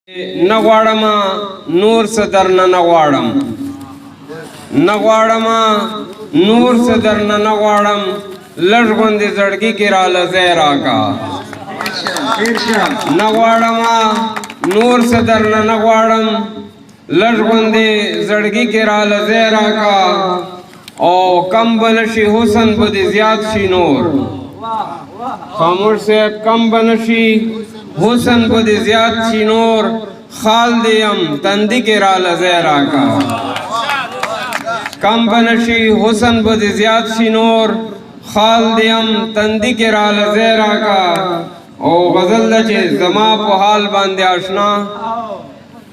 نغواړم نور صدر نه نغواړم نغواړم نور صدر نه نغواړم لږ غوندې زړګي کې راله ځای راکا نغواړم نور صدر نه نغواړم لږ غوندې زړګي کې راله ځای راکا او کم بنشي حسن به دې زیات شي نور خاموش صاحب کم بنشي حسن به دې زیات شي نور خال دیم تندی کې راله ځای راکا کم بنشي حسن به دې زیات شي نور خال دیم تندی کې راله ځای راکا او غزل ده چې زما په حال باندې آشنا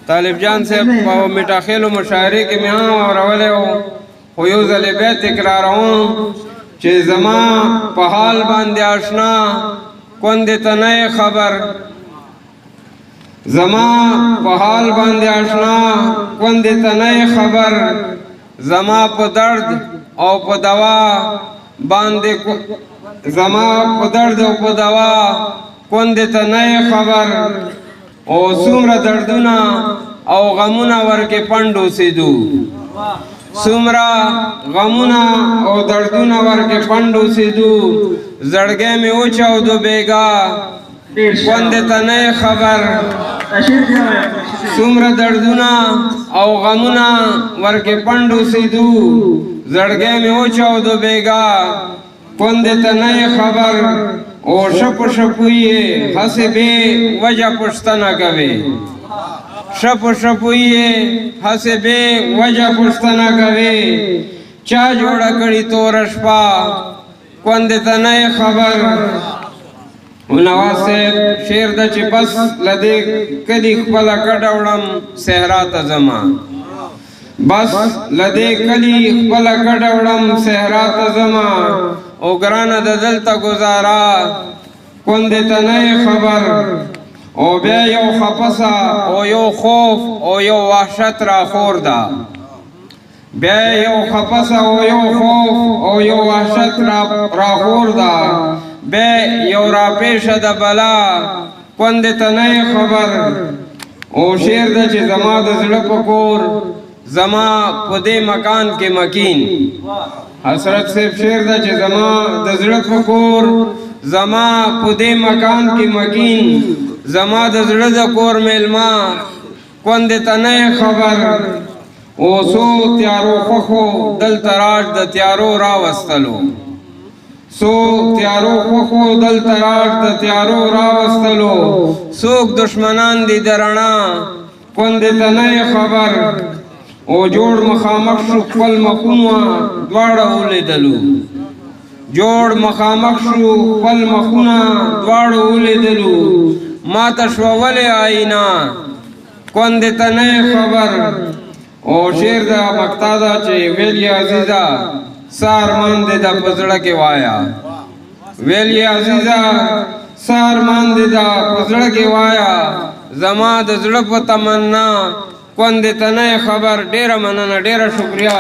طالب جان صاحب په میټا خیلو مشاعرې کې مې هم اورولی و خو یو ځلې بیا تکراروم چې زما په حال باندې آشنا کندې ته نه خبر زما په حال باندې آشنا کندې ته نه خبر زما په درد او په دوا باندې زما په درد او په دوا کندې ته نه خبر او څومره دردونه او غمونه ورکې پنډ اوسېدو څومره غمونه او دردونه ورکې پنډ اوسېدو زړګی مې وچاودو بېګا کندې ته نه خبر څومره دردونه او غمونه ورکې پنډ اوسېدو زړګی مې وچاودو بېګا کندې ته نه خبر او شپو شپو یې هسې بې وجه پوښتنه کوي شپو شپو یې هسې بې وجه پوښتنه کوي چا جوړه کړې توره شپه کندې ته نه خبر نواز صاحب شعر ده چې بس له دې کلي خپله کډه وړم صحرا ته ځمه بس له دې کلي خپله کډه وړم صحرا ته ځمه او ګرانه د دلته ګزاره کندې ته نه خبر او بیا یو خپسه او یو خوف او یو وحشت راخور ده بیا یو خپسه او یو خوف او یو وحشت راخور ده بیا یو راپیشه د بلا کندې ته نه خبر او شعر ده چې زما د زړه په کور زما په دې مکان کې مکین حسرت صاحب شعر ده چې زما د زړه په کور زما په دې مکان کې مکین زما د زړه د کور میلما کندې ته نه خبر او څو تیارو خوښو دلته راج د تیارو راوستلو څو تیارو خوښو دلته راج د تیارو راوستلو څوک دشمنان دي د رڼا کندې ته نه خبر او جوړ مخامخ شو خپل مخونه دواړه ولیدلو جوړ مخامخ شو خپل مخونه دواړه ولیدلو ما ته شوه ولې آیینه کندې ته نه خبر او شعر د مقطع ده چې ویل یې عزیزه څه ارمان دې ده په زړه کې وایه ویل یې عزیزه څه ارمان دې ده په زړه کې وایه زما د زړه په تمنا کندې ته نه خبر ډېره مننه ډېره شکریه